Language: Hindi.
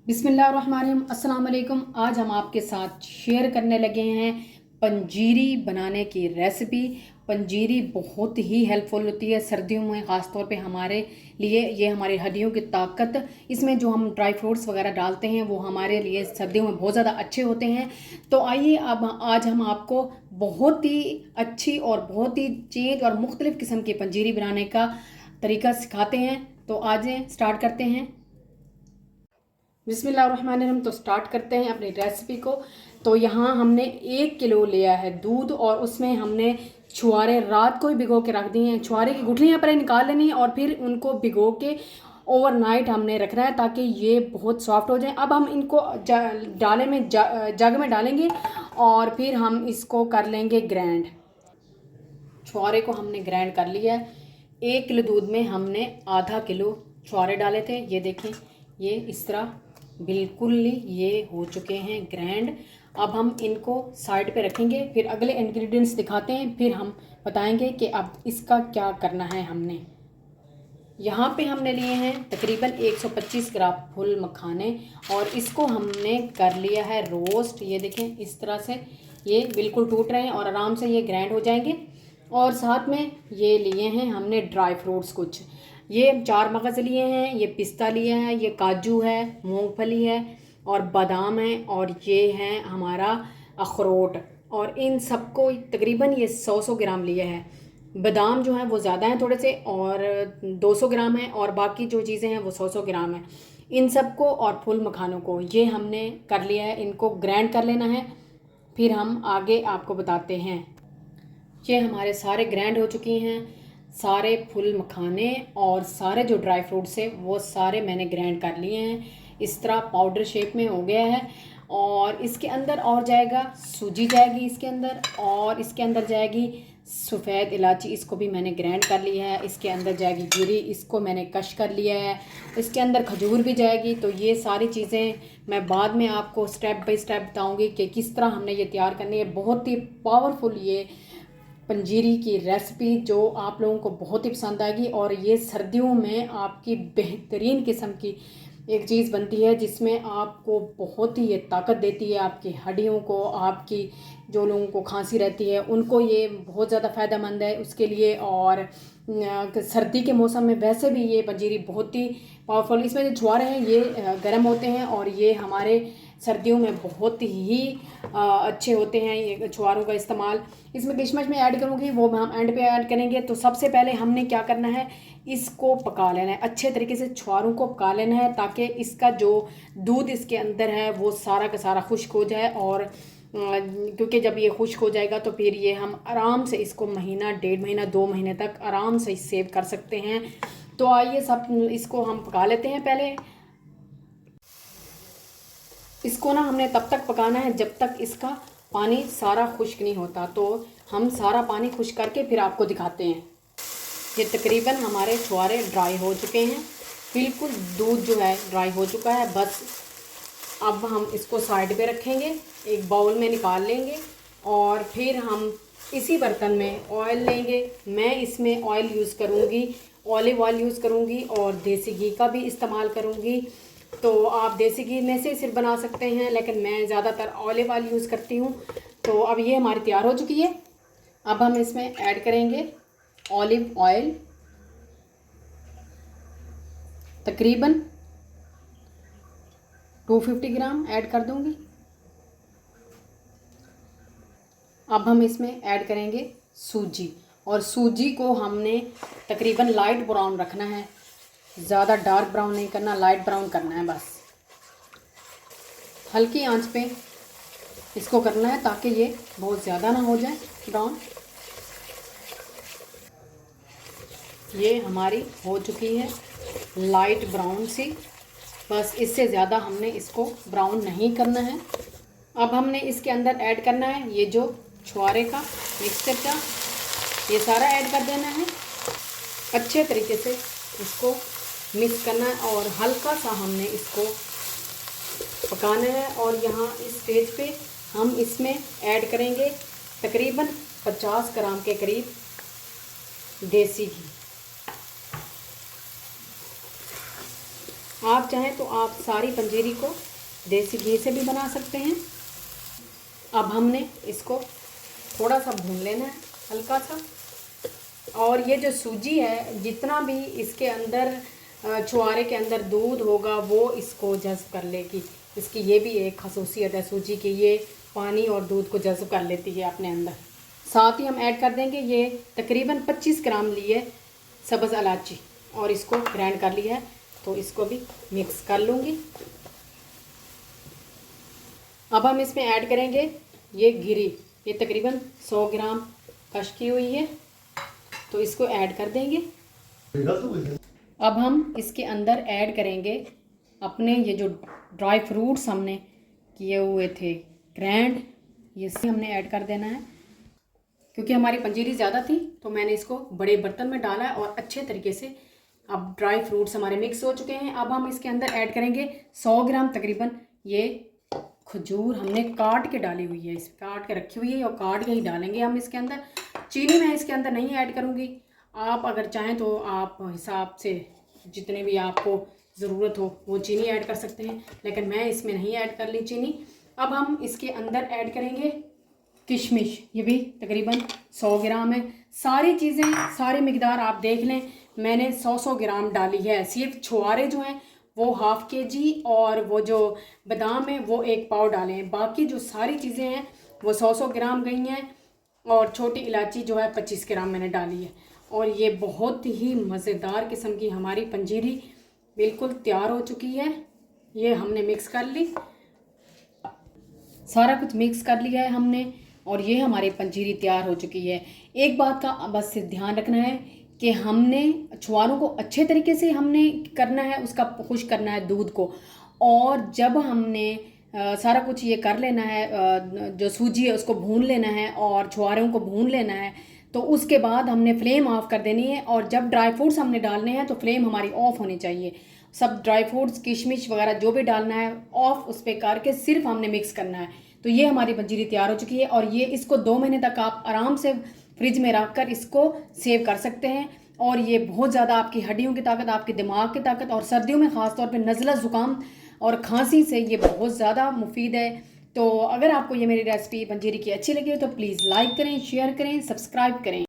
बिस्मिल्लाहिर्रहमानिर्रहीम। अस्सलाम वालेकुम। आज हम आपके साथ शेयर करने लगे हैं पंजीरी बनाने की रेसिपी। पंजीरी बहुत ही हेल्पफुल होती है सर्दियों में, ख़ास तौर पे हमारे लिए। ये हमारी हड्डियों की ताकत, इसमें जो हम ड्राई फ्रूट्स वगैरह डालते हैं वो हमारे लिए सर्दियों में बहुत ज़्यादा अच्छे होते हैं। तो आइए अब आज हम आपको बहुत ही अच्छी और बहुत ही चेंज और मुख्तलिफ़ किस्म की पंजीरी बनाने का तरीका सिखाते हैं। तो आज स्टार्ट करते हैं। बिस्मिल्लाहिर्रहमानिर्रहीम। तो स्टार्ट करते हैं अपनी रेसिपी को। तो यहाँ हमने 1 किलो लिया है दूध, और उसमें हमने छुआरे रात को ही भिगो के रख दिए हैं। छुआरे की गुठलियाँ पहले निकाल लेनी है और फिर उनको भिगो के ओवरनाइट हमने रखना है ताकि ये बहुत सॉफ्ट हो जाए। अब हम इनको डाले में जग में डालेंगे और फिर हम इसको कर लेंगे ग्राइंड। छुआरे को हमने ग्राइंड कर लिया है। 1 किलो दूध में हमने आधा किलो छुआरे डाले थे। ये देखें, ये इस तरह बिल्कुल ये हो चुके हैं ग्राइंड। अब हम इनको साइड पे रखेंगे, फिर अगले इंग्रेडिएंट्स दिखाते हैं, फिर हम बताएंगे कि अब इसका क्या करना है। हमने यहाँ पे हमने लिए हैं तकरीबन 125 ग्राम फुल मखाने, और इसको हमने कर लिया है रोस्ट। ये देखें, इस तरह से ये बिल्कुल टूट रहे हैं और आराम से ये ग्राइंड हो जाएंगे। और साथ में ये लिए हैं हमने ड्राई फ्रूट्स कुछ। ये 4 मगज़ लिए हैं, ये पिस्ता लिया है, ये काजू है, मूंगफली है और बादाम है, और ये है हमारा अखरोट। और इन सबको तकरीबन ये 100 ग्राम लिया है। बादाम जो हैं वो ज़्यादा हैं थोड़े से, और 200 ग्राम है, और बाकी जो चीज़ें हैं वो 100 ग्राम है। इन सबको और फुल मखानों को ये हमने कर लिया है, इनको ग्राइंड कर लेना है। फिर हम आगे आपको बताते हैं। ये हमारे सारे ग्राइंड हो चुकी हैं, सारे फुल मखाने और सारे जो ड्राई फ्रूट्स है वो सारे मैंने ग्राइंड कर लिए हैं। इस तरह पाउडर शेप में हो गया है। और इसके अंदर और जाएगा सूजी जाएगी इसके अंदर, और इसके अंदर जाएगी सफ़ेद इलायची, इसको भी मैंने ग्राइंड कर लिया है। इसके अंदर जाएगी गिरी, इसको मैंने कश कर लिया है। इसके अंदर खजूर भी जाएगी। तो ये सारी चीज़ें मैं बाद में आपको स्टेप बाय स्टेप बताऊंगी कि किस तरह हमने ये तैयार करनी है। बहुत ही पावरफुल ये पंजीरी की रेसिपी जो आप लोगों को बहुत ही पसंद आएगी, और ये सर्दियों में आपकी बेहतरीन किस्म की एक चीज़ बनती है जिसमें आपको बहुत ही ये ताकत देती है आपकी हड्डियों को। आपकी जो लोगों को खांसी रहती है उनको ये बहुत ज़्यादा फ़ायदेमंद है उसके लिए। और सर्दी के मौसम में वैसे भी ये पंजीरी बहुत ही पावरफुल। इसमें जो छुआरे हैं ये गर्म होते हैं, और ये हमारे सर्दियों में बहुत ही अच्छे होते हैं ये छुआरों का इस्तेमाल। इसमें किशमिश में ऐड करूँगी, वो हम एंड पे ऐड करेंगे। तो सबसे पहले हमने क्या करना है, इसको पका लेना है अच्छे तरीके से। छुआरों को पका लेना है ताकि इसका जो दूध इसके अंदर है वो सारा का सारा खुश्क हो जाए। और क्योंकि जब ये खुश्क हो जाएगा तो फिर ये हम आराम से इसको महीना, 1.5 महीना, 2 महीने तक आराम से सेव कर सकते हैं। तो आइए सब इसको हम पका लेते हैं। पहले इसको ना हमने तब तक पकाना है जब तक इसका पानी सारा खुश्क नहीं होता। तो हम सारा पानी खुश्क करके फिर आपको दिखाते हैं। ये तकरीबन हमारे छुआरे ड्राई हो चुके हैं, बिल्कुल दूध जो है ड्राई हो चुका है। बस अब हम इसको साइड पे रखेंगे, एक बाउल में निकाल लेंगे, और फिर हम इसी बर्तन में ऑयल लेंगे। मैं इसमें ऑयल यूज़ करूँगी, ऑलिव ऑयल यूज़ करूँगी, और देसी घी का भी इस्तेमाल करूँगी। तो आप देसी घी में से सिर्फ बना सकते हैं, लेकिन मैं ज़्यादातर ऑलिव ऑयल यूज़ करती हूँ। तो अब ये हमारी तैयार हो चुकी है। अब हम इसमें ऐड करेंगे ऑलिव ऑयल, तकरीबन 250 ग्राम ऐड कर दूँगी। अब हम इसमें ऐड करेंगे सूजी, और सूजी को हमने तकरीबन लाइट ब्राउन रखना है, ज़्यादा डार्क ब्राउन नहीं करना, लाइट ब्राउन करना है। बस हल्की आंच पे इसको करना है ताकि ये बहुत ज़्यादा ना हो जाए ब्राउन। ये हमारी हो चुकी है लाइट ब्राउन सी, बस इससे ज़्यादा हमने इसको ब्राउन नहीं करना है। अब हमने इसके अंदर ऐड करना है ये जो छुआरे का मिक्सचर था, ये सारा ऐड कर देना है। अच्छे तरीके से इसको मिक्स करना है और हल्का सा हमने इसको पकाना है। और यहाँ इस स्टेज पे हम इसमें ऐड करेंगे तकरीबन 50 ग्राम के करीब देसी घी। आप चाहें तो आप सारी पंजीरी को देसी घी से भी बना सकते हैं। अब हमने इसको थोड़ा सा भून लेना है, हल्का सा। और ये जो सूजी है, जितना भी इसके अंदर छुआरे के अंदर दूध होगा वो इसको जज़्ब कर लेगी। इसकी ये भी एक खसूसियत है सूजी की, ये पानी और दूध को जज़्ब कर लेती है अपने अंदर। साथ ही हम ऐड कर देंगे ये तकरीबन 25 ग्राम लिए सब्ज़ इलायची, और इसको ग्राइंड कर लिया है, तो इसको भी मिक्स कर लूँगी। अब हम इसमें ऐड करेंगे ये गिरी, ये तकरीबन 100 ग्राम कश की हुई है, तो इसको ऐड कर देंगे। अब हम इसके अंदर ऐड करेंगे अपने ये जो ड्राई फ्रूट्स हमने किए हुए थे ग्राइंड, ये हमने ऐड कर देना है। क्योंकि हमारी पंजीरी ज़्यादा थी तो मैंने इसको बड़े बर्तन में डाला है और अच्छे तरीके से अब ड्राई फ्रूट्स हमारे मिक्स हो चुके हैं। अब हम इसके अंदर ऐड करेंगे 100 ग्राम तकरीबन ये खजूर हमने काट के डाली हुई है, इस काट के रखी हुई है और काट के ही डालेंगे हम इसके अंदर। चीनी मैं इसके अंदर नहीं ऐड करूँगी, आप अगर चाहें तो आप हिसाब से जितने भी आपको ज़रूरत हो वो चीनी ऐड कर सकते हैं, लेकिन मैं इसमें नहीं ऐड कर ली चीनी। अब हम इसके अंदर ऐड करेंगे किशमिश, ये भी तकरीबन 100 ग्राम है। सारी चीज़ें सारी मिकदार आप देख लें, मैंने 100 ग्राम डाली है। सिर्फ छुआरे जो हैं वो ½ kg और वो जो बादाम है वो 1 पाव डाले हैं। बाकी जो सारी चीज़ें हैं वो 100 ग्राम गई हैं, और छोटी इलायची जो है 25 ग्राम मैंने डाली है। और ये बहुत ही मज़ेदार किस्म की हमारी पंजीरी बिल्कुल तैयार हो चुकी है। ये हमने मिक्स कर ली, सारा कुछ मिक्स कर लिया है हमने, और ये हमारी पंजीरी तैयार हो चुकी है। एक बात का बस ध्यान रखना है कि हमने छुआरों को अच्छे तरीके से हमने करना है, उसका खुश करना है दूध को। और जब हमने सारा कुछ ये कर लेना है, जो सूजी है उसको भून लेना है और छुआरों को भून लेना है, तो उसके बाद हमने फ्लेम ऑफ कर देनी है। और जब ड्राई फ्रूट्स हमने डालने हैं तो फ्लेम हमारी ऑफ होनी चाहिए। सब ड्राई फ्रूट्स किशमिश वगैरह जो भी डालना है ऑफ उस पर करके सिर्फ हमने मिक्स करना है। तो ये हमारी पंजीरी तैयार हो चुकी है, और ये इसको 2 महीने तक आप आराम से फ्रिज में रख कर इसको सेव कर सकते हैं। और ये बहुत ज़्यादा आपकी हड्डियों की ताकत, आपके दिमाग की ताकत, और सर्दियों में ख़ास तौर पे नज़ला ज़ुकाम और खांसी से ये बहुत ज़्यादा मुफीद है। तो अगर आपको ये मेरी रेसिपी पंजीरी की अच्छी लगी हो तो प्लीज़ लाइक करें, शेयर करें, सब्सक्राइब करें।